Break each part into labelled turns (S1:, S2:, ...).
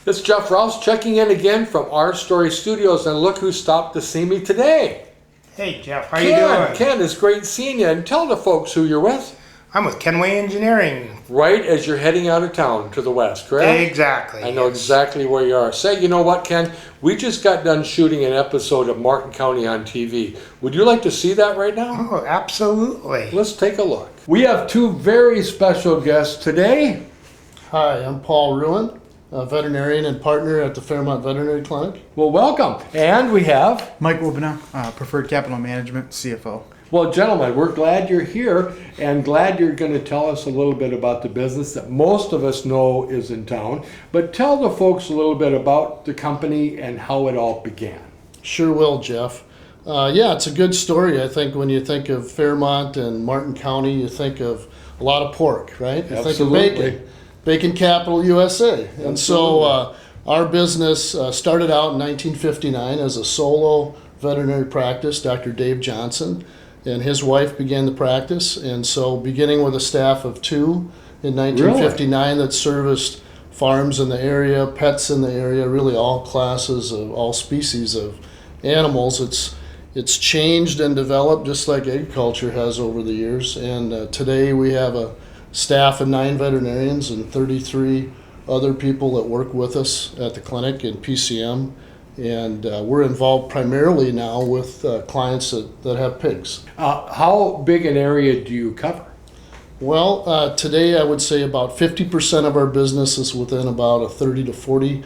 S1: It's Jeff Rouse checking in again from our Story Studios, and look who stopped to see me today.
S2: Hey Jeff, how you doing?
S1: Ken, it's great seeing you, and tell the folks who you're with.
S2: I'm with Kenway Engineering.
S1: Right as you're heading out of town to the west, correct?
S2: Exactly.
S1: I know exactly where you are. Say, you know what, Ken? We just got done shooting an episode of Martin County on TV. Would you like to see that right now?
S2: Oh, absolutely.
S1: Let's take a look. We have two very special guests today.
S3: Hi, I'm Paul Ruen, a veterinarian and partner at the Fairmont Veterinary Clinic.
S1: Well, welcome. And we have
S4: Mike Wubbenna, Preferred Capital Management, CFO.
S1: Well, gentlemen, we're glad you're here and glad you're going to tell us a little bit about the business that most of us know is in town. But tell the folks a little bit about the company and how it all began.
S3: Sure will, Jeff. Yeah, it's a good story. I think when you think of Fairmont and Martin County, you think of a lot of pork, right? You
S1: Absolutely.
S3: think of bacon. Bacon capital USA.
S1: Absolutely.
S3: And so our business started out in 1959 as a solo veterinary practice. Dr. Dave Johnson and his wife began the practice, and so beginning with a staff of 2 in 1959 that serviced farms in the area, pets in the area, really all classes of all species of animals. It's changed and developed just like agriculture has over the years, and today we have a staff of 9 veterinarians and 33 other people that work with us at the clinic in PCM. And we're involved primarily now with clients that have pigs.
S1: How big an area do you cover?
S3: Well, today I would say about 50% of our business is within about a 30 to 40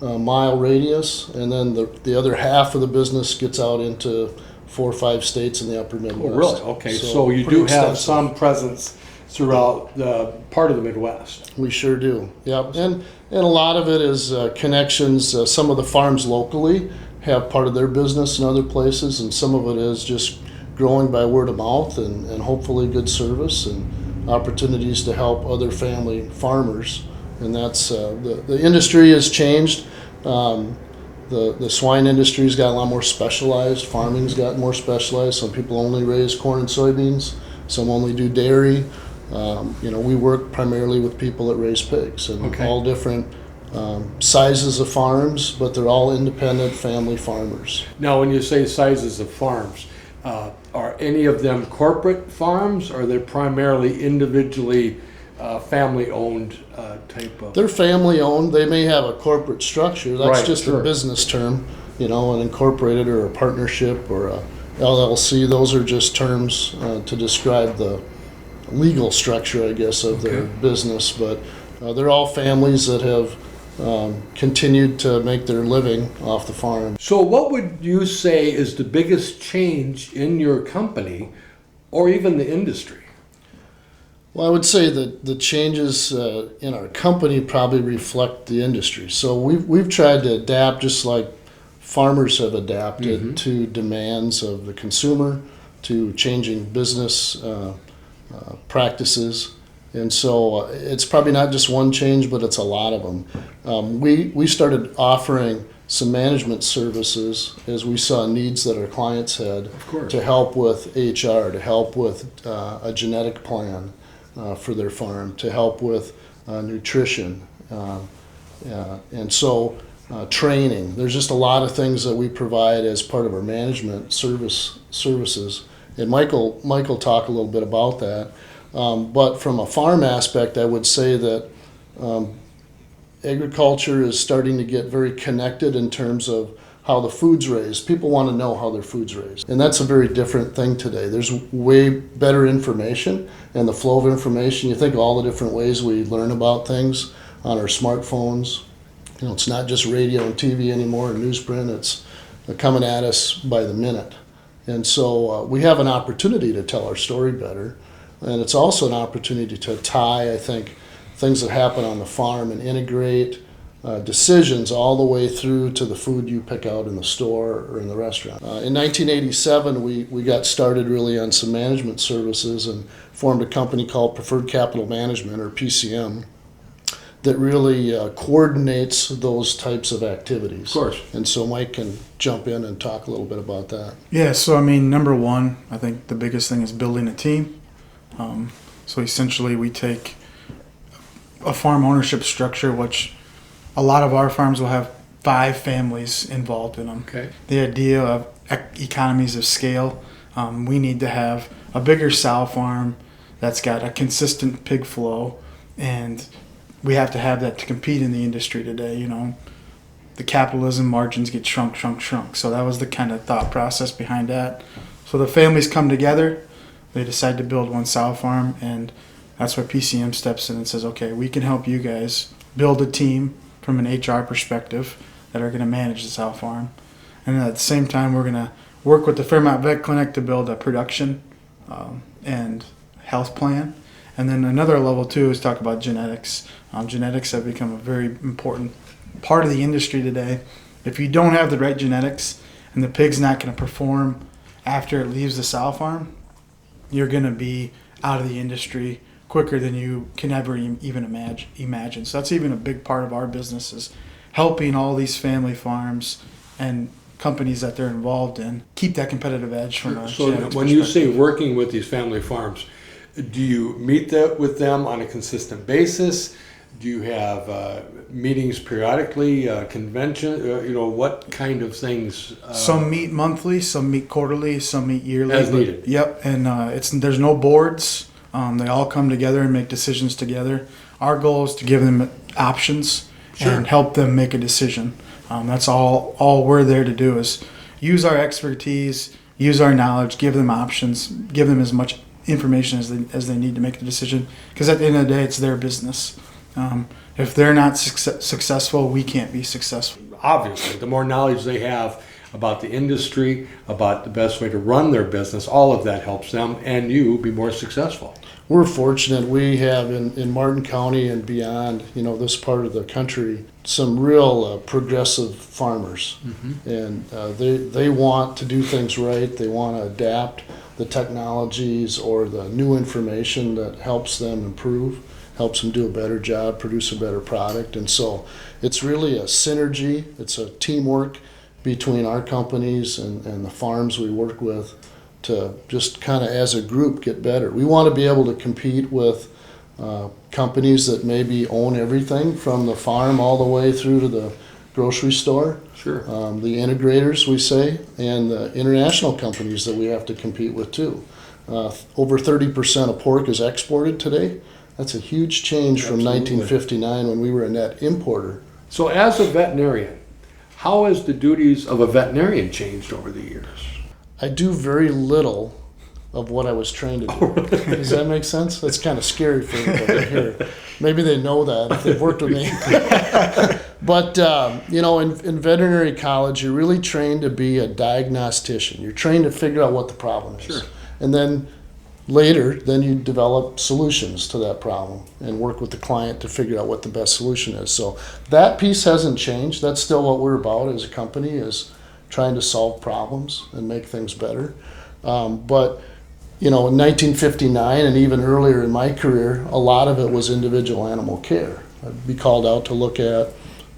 S3: mile radius, and then the other half of the business gets out into 4 or 5 states in the upper Midwest.
S1: Oh, really? Okay, so you do have some presence throughout the part of the Midwest.
S3: We sure do, yep. And a lot of it is connections. Some of the farms locally have part of their business in other places, and some of it is just growing by word of mouth and hopefully good service and opportunities to help other family farmers. And that's the industry has changed. The swine industry's got a lot more specialized. Farming's got more specialized. Some people only raise corn and soybeans. Some only do dairy. We work primarily with people that raise pigs and all different sizes of farms, but they're all independent family farmers.
S1: Now, when you say sizes of farms, are any of them corporate farms, or are they primarily individually family-owned type of?
S3: They're family-owned. They may have a corporate structure. That's
S1: Right,
S3: just
S1: sure.
S3: a business term, an incorporated or a partnership or a LLC. Those are just terms to describe the legal structure, I guess, of their business. But they're all families that have continued to make their living off the farm.
S1: So what would you say is the biggest change in your company or even the industry?
S3: Well, I would say that the changes in our company probably reflect the industry. So we've tried to adapt just like farmers have adapted to demands of the consumer, to changing business practices. And so it's probably not just one change, but it's a lot of them. We started offering some management services as we saw needs that our clients had to help with HR, to help with a genetic plan for their farm, to help with nutrition. And so training. There's just a lot of things that we provide as part of our management services. And Michael talk a little bit about that. But from a farm aspect, I would say that agriculture is starting to get very connected in terms of how the food's raised. People want to know how their food's raised. And that's a very different thing today. There's way better information and the flow of information. You think of all the different ways we learn about things on our smartphones. It's not just radio and TV anymore and newsprint. It's coming at us by the minute. And so we have an opportunity to tell our story better. And it's also an opportunity to tie, I think, things that happen on the farm and integrate decisions all the way through to the food you pick out in the store or in the restaurant. In 1987, we got started really on some management services and formed a company called Preferred Capital Management, or PCM, that really coordinates those types of activities.
S1: Of course.
S3: And so Mike can jump in and talk a little bit about that.
S4: Yeah, so number one, I think the biggest thing is building a team. So essentially we take a farm ownership structure, which a lot of our farms will have 5 families involved in them.
S1: Okay.
S4: The idea of economies of scale, we need to have a bigger sow farm that's got a consistent pig flow, and we have to have that to compete in the industry today. You know, the capitalism margins get shrunk. So that was the kind of thought process behind that. So the families come together, they decide to build one sow farm, and that's where PCM steps in and says, okay, we can help you guys build a team from an HR perspective that are going to manage the sow farm. And at the same time, we're going to work with the Fairmont Vet Clinic to build a production and health plan. And then another level too is talk about genetics. Genetics have become a very important part of the industry today. If you don't have the right genetics and the pig's not going to perform after it leaves the sow farm, you're going to be out of the industry quicker than you can ever even imagine. So that's even a big part of our business, is helping all these family farms and companies that they're involved in keep that competitive edge from a
S1: So
S4: genetics
S1: when you say
S4: perspective.
S1: working with these family farms, do you meet with them on a consistent basis? Do you have meetings periodically, convention? What kind of things?
S4: Some meet monthly, some meet quarterly, some meet yearly.
S1: As needed.
S4: Yep, and there's no boards. They all come together and make decisions together. Our goal is to give them options and help them make a decision. That's all we're there to do, is use our expertise, use our knowledge, give them options, give them as much information as they need to make the decision. Because at the end of the day, it's their business. If they're not successful, we can't be successful.
S1: Obviously, the more knowledge they have about the industry, about the best way to run their business, all of that helps them and you be more successful.
S3: We're fortunate. We have in Martin County and beyond, this part of the country, some real progressive farmers. And they want to do things right. They want to adapt the technologies or the new information that helps them improve, helps them do a better job, produce a better product. And so it's really a synergy. It's a teamwork between our companies and the farms we work with to just kind of as a group get better. We want to be able to compete with companies that maybe own everything from the farm all the way through to the grocery store.
S1: Sure.
S3: The integrators, we say, and the international companies that we have to compete with too. Over 30% of pork is exported today. That's a huge change from
S1: Absolutely.
S3: 1959 when we were a net importer.
S1: So as a veterinarian, how has the duties of a veterinarian changed over the years?
S3: I do very little of what I was trained to do. Does that make sense? That's kind of scary for everybody to hear. Maybe they know that if they've worked with me. But, in veterinary college, you're really trained to be a diagnostician. You're trained to figure out what the problem is.
S1: Sure.
S3: And then later, you develop solutions to that problem and work with the client to figure out what the best solution is. So that piece hasn't changed. That's still what we're about as a company, is trying to solve problems and make things better. But in 1959 and even earlier in my career, a lot of it was individual animal care. I'd be called out to look at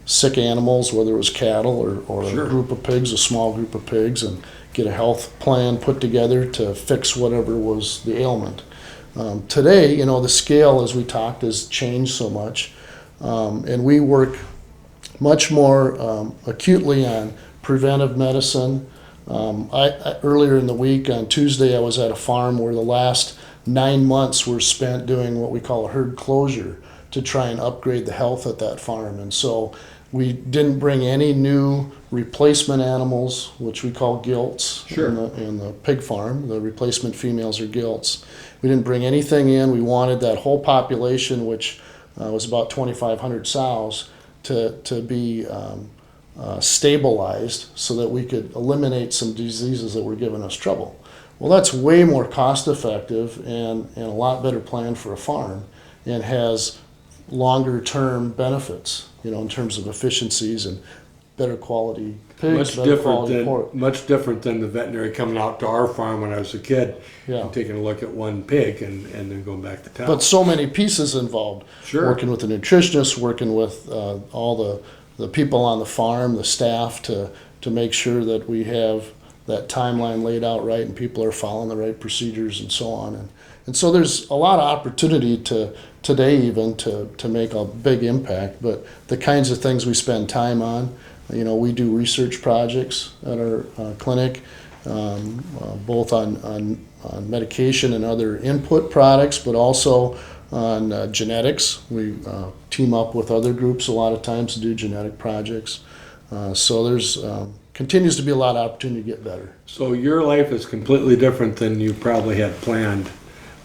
S3: sick animals, whether it was cattle or
S1: Sure.
S3: a group of pigs, a small group of pigs, and get a health plan put together to fix whatever was the ailment. Today, the scale, as we talked, has changed so much, and we work much more acutely on preventive medicine. I earlier in the week on Tuesday, I was at a farm where the last 9 months were spent doing what we call a herd closure to try and upgrade the health at that farm. And so we didn't bring any new replacement animals, which we call gilts.
S1: Sure.
S3: In the pig farm. The replacement females are gilts. We didn't bring anything in. We wanted that whole population, which was about 2,500 sows, to be stabilized so that we could eliminate some diseases that were giving us trouble. Well, that's way more cost effective and a lot better plan for a farm, and has longer term benefits, in terms of efficiencies and better quality pigs, better quality pork.
S1: Much different than the veterinary coming out to our farm when I was a kid
S3: Yeah.
S1: and taking a look at one pig and then going back to town.
S3: But so many pieces involved.
S1: Sure.
S3: Working with the nutritionist, working with all the people on the farm, the staff, to make sure that we have that timeline laid out right and people are following the right procedures and so on. And so there's a lot of opportunity to today even to make a big impact. But the kinds of things we spend time on, we do research projects at our clinic, both on medication and other input products, but also on genetics. We team up with other groups a lot of times to do genetic projects. So there's continues to be a lot of opportunity to get better.
S1: So your life is completely different than you probably had planned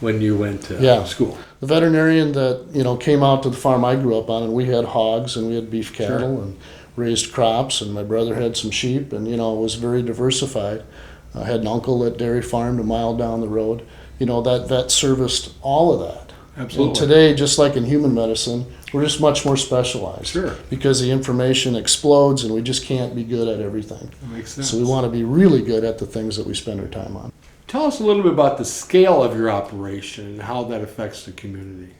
S1: when you went to school.
S3: The veterinarian that came out to the farm I grew up on, and we had hogs and we had beef cattle and raised crops, and my brother had some sheep, and it was very diversified. I had an uncle that dairy farmed a mile down the road. That vet serviced all of that.
S1: Absolutely.
S3: And today, just like in human medicine, we're just much more specialized.
S1: Sure.
S3: Because the information explodes and we just can't be good at everything.
S1: That makes sense.
S3: So we want to be really good at the things that we spend our time on.
S1: Tell us a little bit about the scale of your operation and how that affects the community.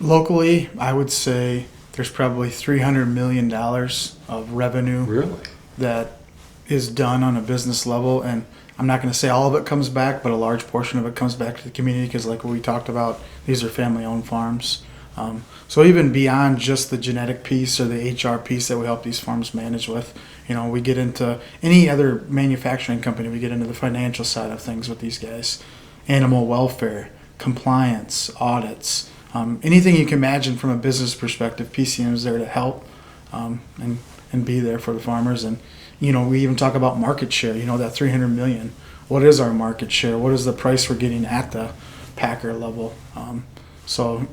S4: Locally, I would say there's probably $300 million of revenue
S1: Really?
S4: that is done on a business level, and I'm not going to say all of it comes back, but a large portion of it comes back to the community because, like what we talked about, these are family-owned farms. So even beyond just the genetic piece or the HR piece that we help these farms manage with, we get into any other manufacturing company, we get into the financial side of things with these guys. Animal welfare, compliance, audits, anything you can imagine from a business perspective, PCM is there to help and be there for the farmers. And we even talk about market share, that 300 million. What is our market share? What is the price we're getting at the packer level? So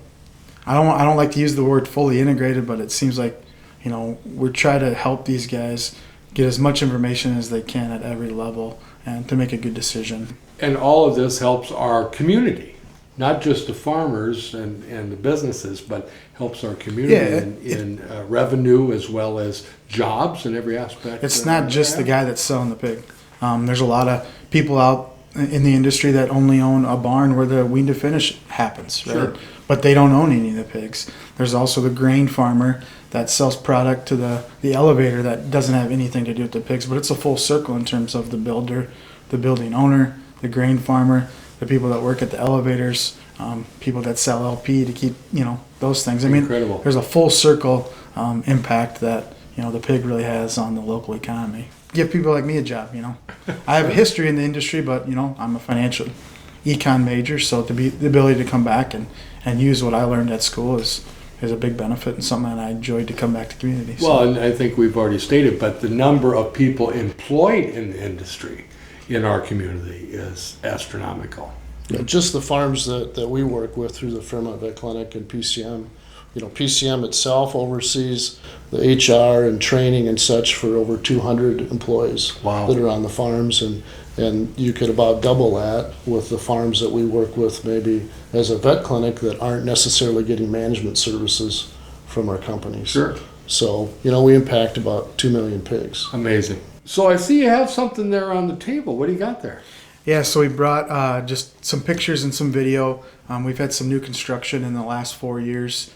S4: I don't like to use the word fully integrated, but it seems like, we're trying to help these guys get as much information as they can at every level and to make a good decision.
S1: And all of this helps our community, not just the farmers and the businesses, but helps our community in revenue as well as jobs in every aspect.
S4: It's not just the guy that's selling the pig. There's a lot of people out in the industry that only own a barn where the wean to finish happens, right?
S1: Sure.
S4: But they don't own any of the pigs. There's also the grain farmer that sells product to the elevator that doesn't have anything to do with the pigs, but it's a full circle in terms of the builder, the building owner, the grain farmer, the people that work at the elevators, people that sell LP to keep, those things. I mean,
S1: Incredible.
S4: There's a full circle impact that, the pig really has on the local economy. Give people like me a job, I have a history in the industry, but, I'm a financial econ major, so the ability to come back and use what I learned at school is a big benefit and something that I enjoyed to come back to community.
S1: Well, and I think we've already stated, but the number of people employed in the industry in our community is astronomical.
S3: Just the farms that we work with through the Fairmont Vet Clinic and PCM. PCM itself oversees the HR and training and such for over 200 employees that are on the farms, and you could about double that with the farms that we work with maybe as a vet clinic that aren't necessarily getting management services from our companies.
S1: Sure.
S3: So, we impact about 2 million pigs.
S1: Amazing. So I see you have something there on the table. What do you got there?
S4: Yeah, so we brought just some pictures and some video. We've had some new construction in the last 4 years.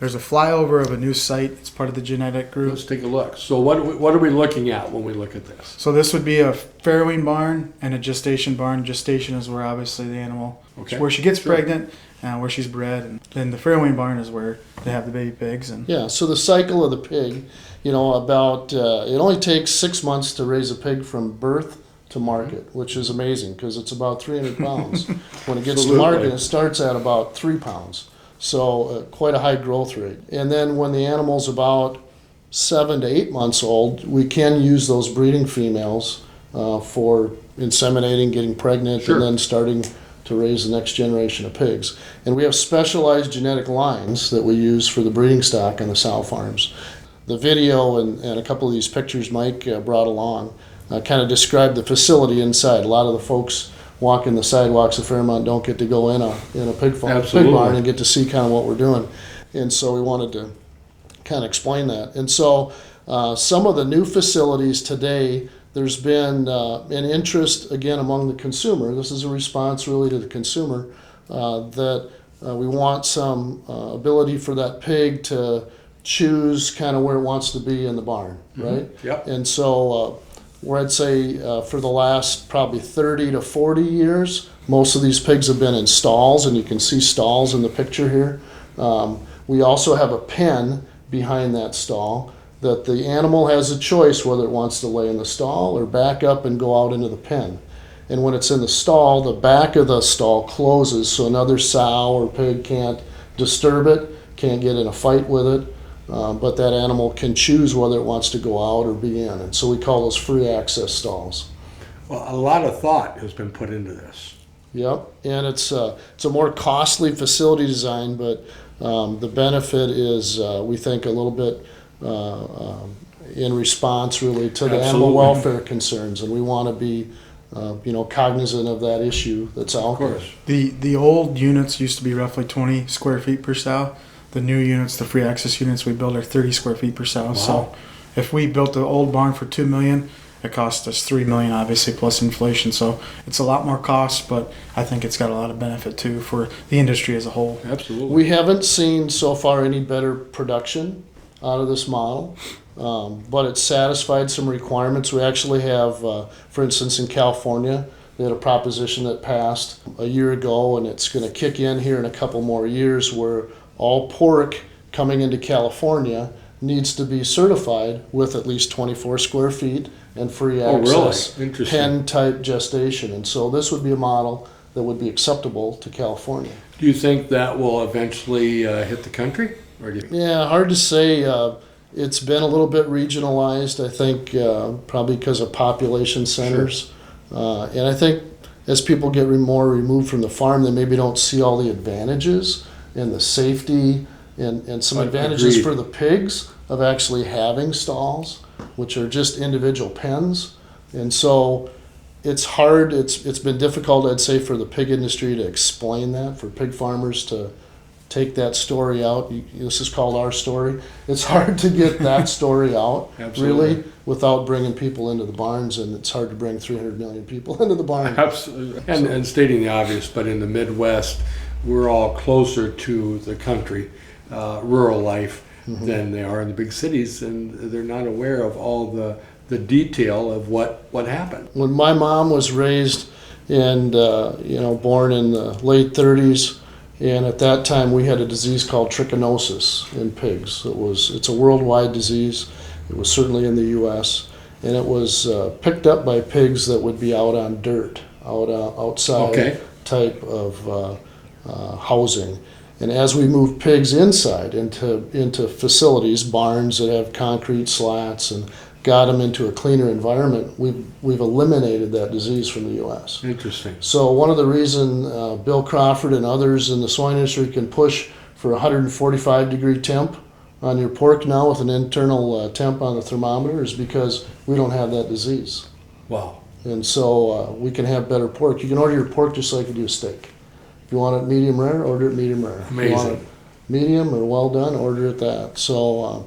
S4: There's a flyover of a new site. It's part of the genetic group.
S1: Let's take a look. So what are we looking at when we look at this?
S4: So this would be a farrowing barn and a gestation barn. Gestation is where obviously the animal, where she gets pregnant, where she's bred, and then the farrowing barn is where they have the baby pigs. And
S3: yeah, so the cycle of the pig, about it only takes 6 months to raise a pig from birth to market, which is amazing because it's about 300 pounds. When it gets to market, it starts at about 3 pounds. So quite a high growth rate. And then when the animal's about 7 to 8 months old, we can use those breeding females for inseminating, getting pregnant, and then starting to raise the next generation of pigs. And we have specialized genetic lines that we use for the breeding stock on the sow farms. The video and a couple of these pictures Mike brought along kind of describe the facility inside. A lot of the folks walking the sidewalks of Fairmont don't get to go in a pig barn and get to see kind of what we're doing. And so we wanted to kind of explain that. And so some of the new facilities today, there's been an interest, again, among the consumer. This is a response really to the consumer, that we want some ability for that pig to choose kind of where it wants to be in the barn, right?
S1: Yep.
S3: And so where I'd say for the last probably 30 to 40 years, Most of these pigs have been in stalls, and you can see stalls in the picture here. We also have a pen behind that stall that the animal has a choice whether it wants to lay in the stall or back up and go out into the pen. And when it's in the stall, the back of the stall closes so another sow or pig can't disturb it, can't get in a fight with it, but that animal can choose whether it wants to go out or be in. And so we call those free access stalls.
S1: Well, a lot of thought has been put into this.
S3: Yep, and it's a more costly facility design, but the benefit is, we think, a little bit in response really to the animal
S1: Absolutely.
S3: welfare concerns, and we want to be cognizant of that issue that's out
S1: Of course.
S3: there.
S4: The old units used to be roughly 20 square feet per sow. The new units, the free access units we build, are 30 square feet per sow.
S1: Wow.
S4: So if we built the old barn for $2 million, it cost us $3 million, obviously, plus inflation. So it's a lot more cost, but I think it's got a lot of benefit too for the industry as a whole.
S1: Absolutely.
S3: We haven't seen so far any better production out of this model, but it's satisfied some requirements. We actually have, for instance, in California, they had a proposition that passed a year ago, and it's going to kick in here in a couple more years, where all pork coming into California needs to be certified with at least 24 square feet and free
S1: Oh,
S3: access,
S1: really? Interesting.
S3: pen type gestation. And so this would be a model that would be acceptable to California.
S1: Do you think that will eventually hit the country? Or do you...
S3: Yeah, hard to say. It's been a little bit regionalized, I think, probably because of population centers. And I think as people get more removed from the farm, they maybe don't see all the advantages and the safety and some advantages
S1: Agreed.
S3: for the pigs of actually having stalls, which are just individual pens. And so it's hard, it's been difficult, I'd say, for the pig industry to explain that, for pig farmers to take that story out. This is called our story. It's hard to get that story out,
S1: Absolutely.
S3: really, without bringing people into the barns, and it's hard to bring 300 million people into the barn.
S1: Absolutely. And stating the obvious, but in the Midwest, we're all closer to the country, rural life, than they are in the big cities, and they're not aware of all the detail of what happened.
S3: When my mom was raised and born in the late 30s, and at that time we had a disease called trichinosis in pigs. It's a worldwide disease. It was certainly in the U.S., and it was picked up by pigs that would be out on dirt, outside
S1: Okay.
S3: type of housing. And as we move pigs inside into facilities, barns that have concrete slats, and got them into a cleaner environment, we've eliminated that disease from the U.S.
S1: Interesting.
S3: So one of the reasons Bill Crawford and others in the swine industry can push for 145 degree temp on your pork now with an internal temp on the thermometer is because we don't have that disease.
S1: Wow.
S3: And so we can have better pork. You can order your pork just like you do a steak. If you want it medium rare, order it medium rare. If you want
S1: Amazing.
S3: it medium or well done, order it that. So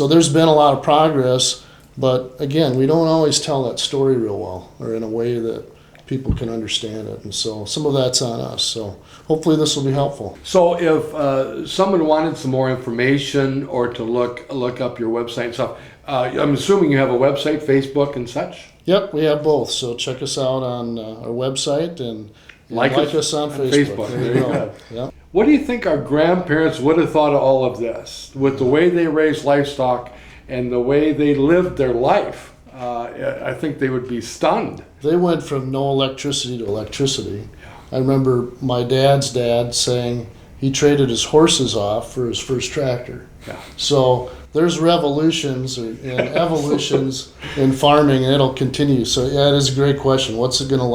S3: there's been a lot of progress, but again, we don't always tell that story real well or in a way that people can understand it. And so some of that's on us. So hopefully this will be helpful.
S1: So if someone wanted some more information or to look up your website and stuff, I'm assuming you have a website, Facebook and such?
S3: Yep, we have both. So check us out on our website and
S1: Like
S3: us on Facebook.
S1: There you go.
S3: Yep.
S1: What do you think our grandparents would have thought of all of this with the way they raised livestock and the way they lived their life? I think they would be stunned.
S3: They went from no electricity to electricity. I remember my dad's dad saying he traded his horses off for his first tractor.
S1: Yeah.
S3: So there's revolutions and evolutions in farming, and it'll continue. So yeah, it is a great question. What's it going to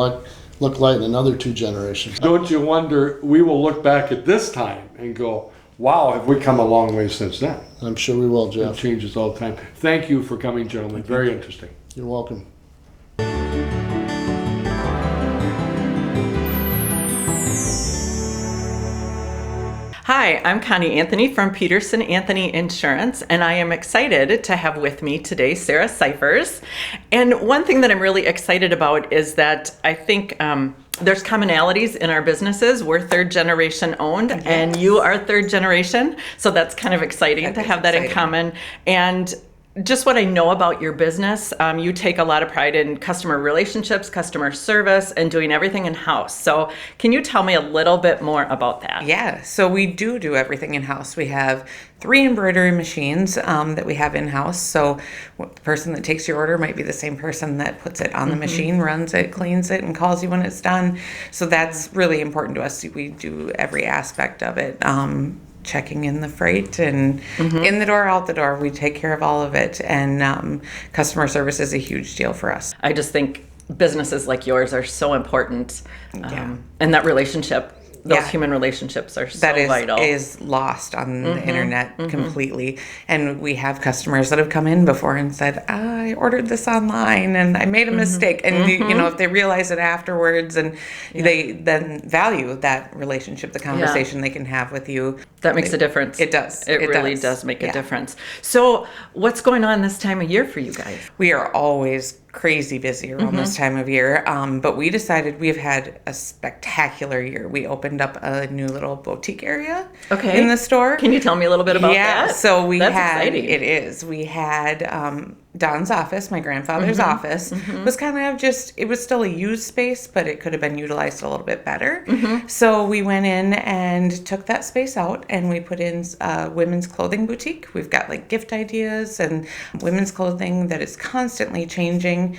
S3: look like in another 2 generations?
S1: Don't you wonder, we will look back at this time and go, wow, have we come a long way since then?
S3: I'm sure we will,
S1: It
S3: Jeff.
S1: changes all the time. Thank you for coming, gentlemen. Very interesting.
S3: You're welcome.
S5: Hi, I'm Connie Anthony from Peterson Anthony Insurance, and I am excited to have with me today Sara Cyphers. And one thing that I'm really excited about is that I think there's commonalities in our businesses. We're 3rd generation owned, and you are 3rd generation, so that's kind of exciting to have that in common. And just what I know about your business, you take a lot of pride in customer relationships, customer service, and doing everything in-house. So can you tell me a little bit more about that?
S6: Yeah, so we do everything in-house. We have 3 embroidery machines that we have in-house. So the person that takes your order might be the same person that puts it on the machine, runs it, cleans it, and calls you when it's done. So that's really important to us. We do every aspect of it. Checking in the freight and in the door, out the door. We take care of all of it. And customer service is a huge deal for us.
S5: I just think businesses like yours are so important. And that relationship, those human relationships are so vital.
S6: That is lost on the internet completely. And we have customers that have come in before and said, I ordered this online and I made a mistake. And you know, if they realize it afterwards and they then value that relationship, the conversation they can have with you.
S5: That makes a difference.
S6: It does.
S5: It really does make a difference. So what's going on this time of year for you guys?
S6: We are always crazy busy around this time of year. But we decided we've had a spectacular year. We opened up a new little boutique area in the store.
S5: Can you tell me a little bit about that?
S6: Yeah, so
S5: That's exciting.
S6: It is. We had Don's office, my grandfather's office, was kind of just, it was still a used space, but it could have been utilized a little bit better. So we went in and took that space out and we put in a women's clothing boutique. We've got like gift ideas and women's clothing that is constantly changing,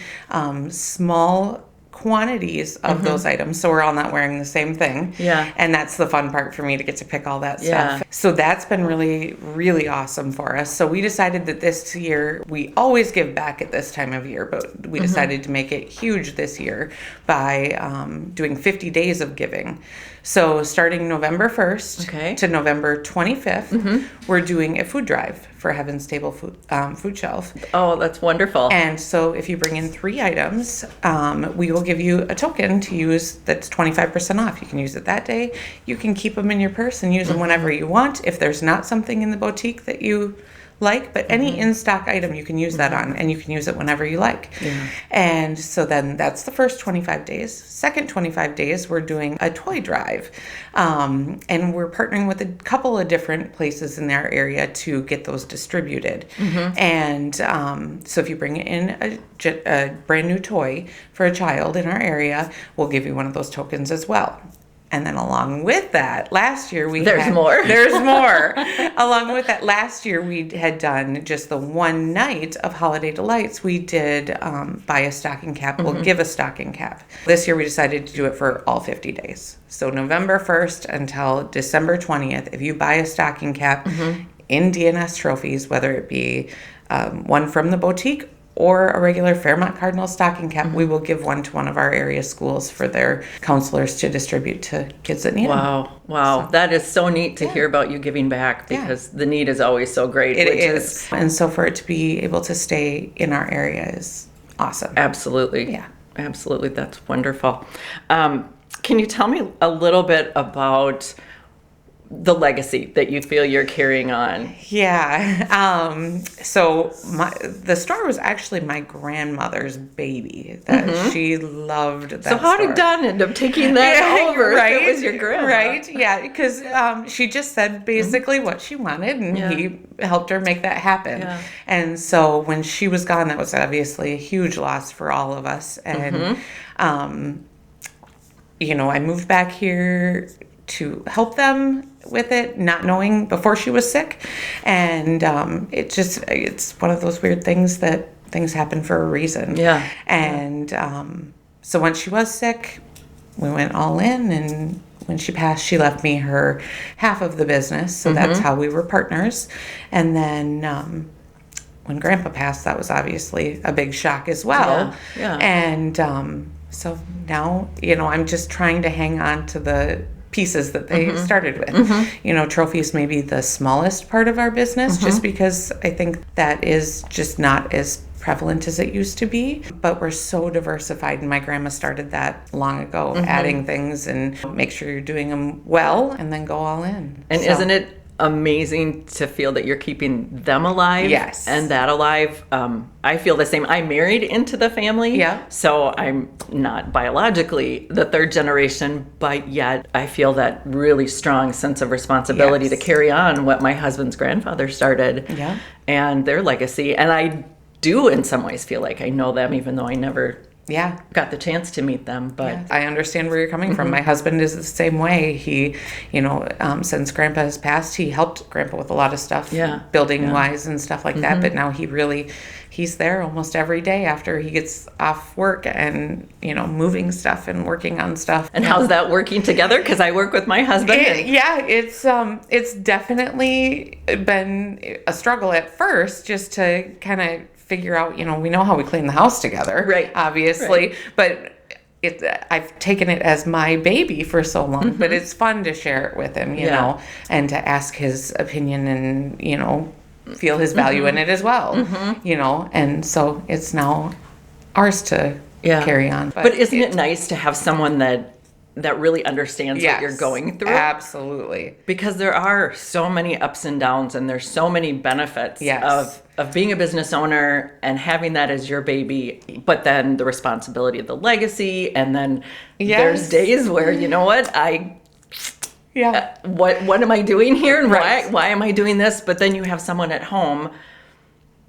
S6: small quantities of those items, so we're all not wearing the same thing. And that's the fun part for me, to get to pick all that stuff. So that's been really, really awesome for us. So we decided that this year, we always give back at this time of year, but we decided to make it huge this year by doing 50 days of giving. So starting November 1st to November 25th, we're doing a food drive for Heaven's Table food shelf.
S5: Oh, that's wonderful.
S6: And so if you bring in 3 items, we will give you a token to use that's 25% off. You can use it that day. You can keep them in your purse and use them whenever you want. If there's not something in the boutique that you like, but any in-stock item you can use that on, and you can use it whenever you like. And so then that's the first 25 days. Second 25 days, we're doing a toy drive. And we're partnering with a couple of different places in our area to get those distributed. And so if you bring in a brand new toy for a child in our area, we'll give you one of those tokens as well. And then along with that, last year
S5: There's more.
S6: Along with that, last year we had done just the one night of Holiday Delights. We did buy a stocking cap. We'll give a stocking cap. This year we decided to do it for all 50 days. So November 1st until December 20th, if you buy a stocking cap in D&S Trophies, whether it be one from the boutique or a regular Fairmont Cardinal stocking cap, we will give one to one of our area schools for their counselors to distribute to kids that need them.
S5: Wow. That is so neat to hear about you giving back, because the need is always so great.
S6: It is. And so for it to be able to stay in our area is awesome.
S5: Absolutely.
S6: Yeah.
S5: Absolutely. That's wonderful. Can you tell me a little bit about the legacy that you feel you're carrying on?
S6: Yeah. So the store was actually my grandmother's baby. That she loved that.
S5: So how did Don end up taking that over?
S6: Right.
S5: If it was your grandma.
S6: Right. Yeah. Because she just said basically what she wanted, and he helped her make that happen. And so when she was gone, that was obviously a huge loss for all of us. And you know, I moved back here to help them with it, not knowing before she was sick. And it's one of those weird things that things happen for a reason. And so when she was sick, we went all in, and when she passed, she left me her half of the business. So that's how we were partners. And then when Grandpa passed, that was obviously a big shock as well. And so now, you know, I'm just trying to hang on to the pieces that they started with. You know, trophies may be the smallest part of our business, just because I think that is just not as prevalent as it used to be. But we're so diversified, and my grandma started that long ago, adding things and make sure you're doing them well and then go all in.
S5: And isn't it amazing to feel that you're keeping them alive.
S6: Yes.
S5: And that alive. I feel the same. I married into the family.
S6: Yeah.
S5: So I'm not biologically the third generation, but yet I feel that really strong sense of responsibility
S6: Yes.
S5: to carry on what my husband's grandfather started.
S6: Yeah.
S5: And their legacy. And I do in some ways feel like I know them, even though I never
S6: Yeah.
S5: got the chance to meet them. But
S6: I understand where you're coming from. My husband is the same way. He, since Grandpa has passed, he helped Grandpa with a lot of stuff, building wise and stuff like that. But now he's there almost every day after he gets off work and, moving stuff and working on stuff.
S5: And how's that working together? Because I work with my husband.
S6: It's definitely been a struggle at first just to kind of figure out, we know how we clean the house together,
S5: right?
S6: Obviously, but I've taken it as my baby for so long, but it's fun to share it with him, you know, and to ask his opinion and, feel his value in it as well, and so it's now ours to carry on.
S5: But isn't it nice to have someone that really understands what you're going through?
S6: Absolutely.
S5: Because there are so many ups and downs, and there's so many benefits of being a business owner and having that as your baby, but then the responsibility of the legacy, and then there's days where, what am I doing here, and why am I doing this? But then you have someone at home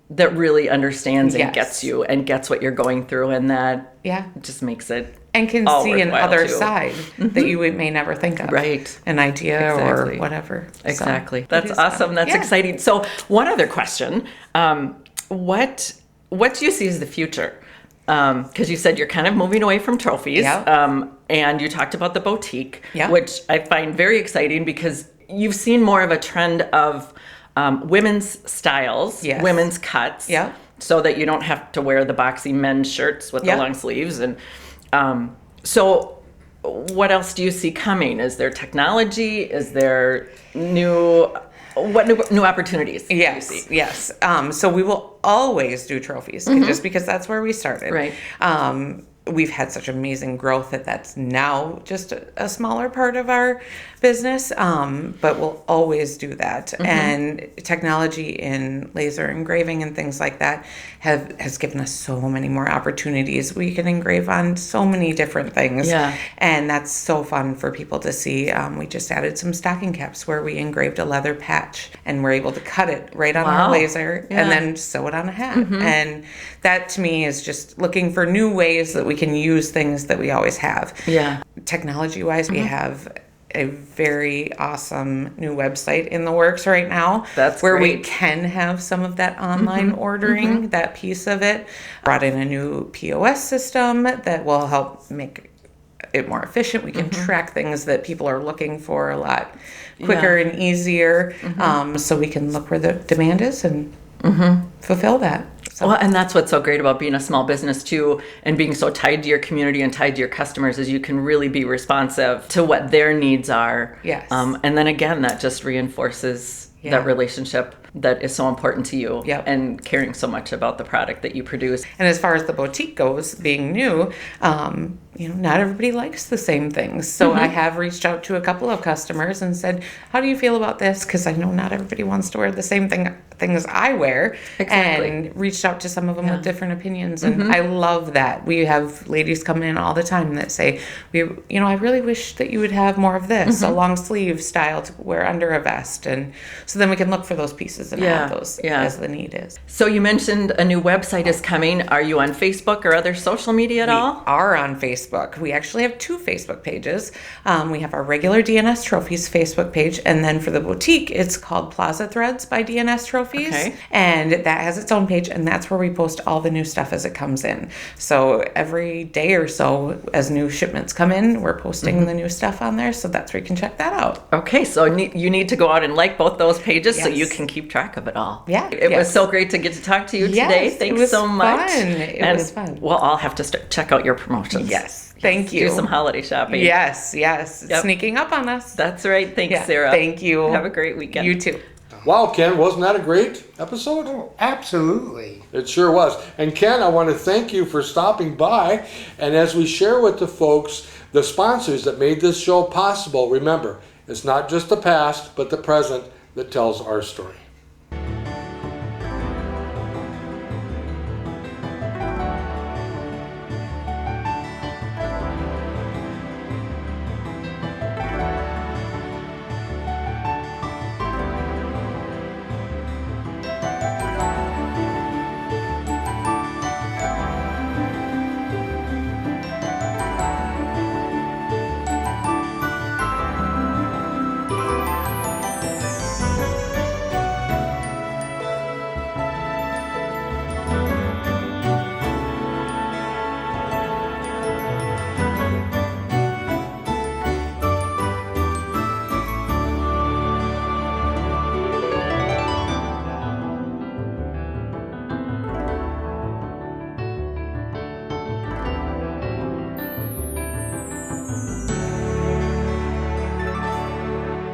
S5: that really understands and gets you and gets what you're going through, and that just makes it
S6: and can
S5: all
S6: see an
S5: worthwhile,
S6: other
S5: too.
S6: side that you may never think of.
S5: Right.
S6: An idea
S5: Exactly.
S6: or whatever.
S5: Exactly.
S6: So,
S5: That's awesome. That's exciting. So one other question. What do you see as the future? Because you said you're kind of moving away from trophies. And you talked about the boutique, which I find very exciting because you've seen more of a trend of women's styles, women's cuts, so that you don't have to wear the boxy men's shirts with the long sleeves. And so what else do you see coming? Is there technology? Is there new opportunities do you see?
S6: Yes. So we will always do trophies just because that's where we started.
S5: Right.
S6: We've had such amazing growth that's now just a smaller part of our business, but we'll always do that. And technology in laser engraving and things like that has given us so many more opportunities. We can engrave on so many different things, and that's so fun for people to see. We just added some stocking caps where we engraved a leather patch, and we're able to cut it right on our laser and then sew it on a hat. And that to me is just looking for new ways that we can use things that we always have. Technology-wise, we have a very awesome new website in the works right now.
S5: That's
S6: where
S5: great.
S6: we can have some of that online ordering, that piece of it. Brought in a new POS system that will help make it more efficient. We can track things that people are looking for a lot quicker and easier, so we can look where the demand is and fulfill that. So.
S5: Well, and that's what's so great about being a small business too, and being so tied to your community and tied to your customers, is you can really be responsive to what their needs are.
S6: Yes.
S5: And then again, that just reinforces that relationship that is so important to you, and caring so much about the product that you produce.
S6: And as far as the boutique goes, being new, not everybody likes the same things. So I have reached out to a couple of customers and said, how do you feel about this? Because I know not everybody wants to wear the same things I wear.
S5: Exactly.
S6: And reached out to some of them with different opinions. And I love that. We have ladies coming in all the time that say, I really wish that you would have more of this, a long sleeve style to wear under a vest. And so then we can look for those pieces and add those as the need is.
S5: So you mentioned a new website is coming. Are you on Facebook or other social media at all?
S6: We are on Facebook. We actually have 2 Facebook pages. We have our regular D&S Trophies Facebook page, and then for the boutique, it's called Plaza Threads by D&S Trophies.
S5: Okay.
S6: And that has its own page, and that's where we post all the new stuff as it comes in. So every day or so, as new shipments come in, we're posting the new stuff on there, so that's where you can check that out.
S5: Okay, so you need to go out and like both those pages so you can keep track of it all.
S6: Yeah.
S5: It was so great to get to talk to you today. Thanks so much.
S6: It was fun.
S5: We'll all have to check out your promotions.
S6: Yes. Thank you.
S5: Do some holiday shopping.
S6: Yes. It's sneaking up on us.
S5: That's right. Thanks, Sarah.
S6: Thank you.
S5: Have a great weekend.
S6: You too.
S1: Wow, Ken, wasn't that a great episode?
S2: Oh, absolutely.
S1: It sure was. And Ken, I want to thank you for stopping by. And as we share with the folks, the sponsors that made this show possible, remember, it's not just the past, but the present that tells our story.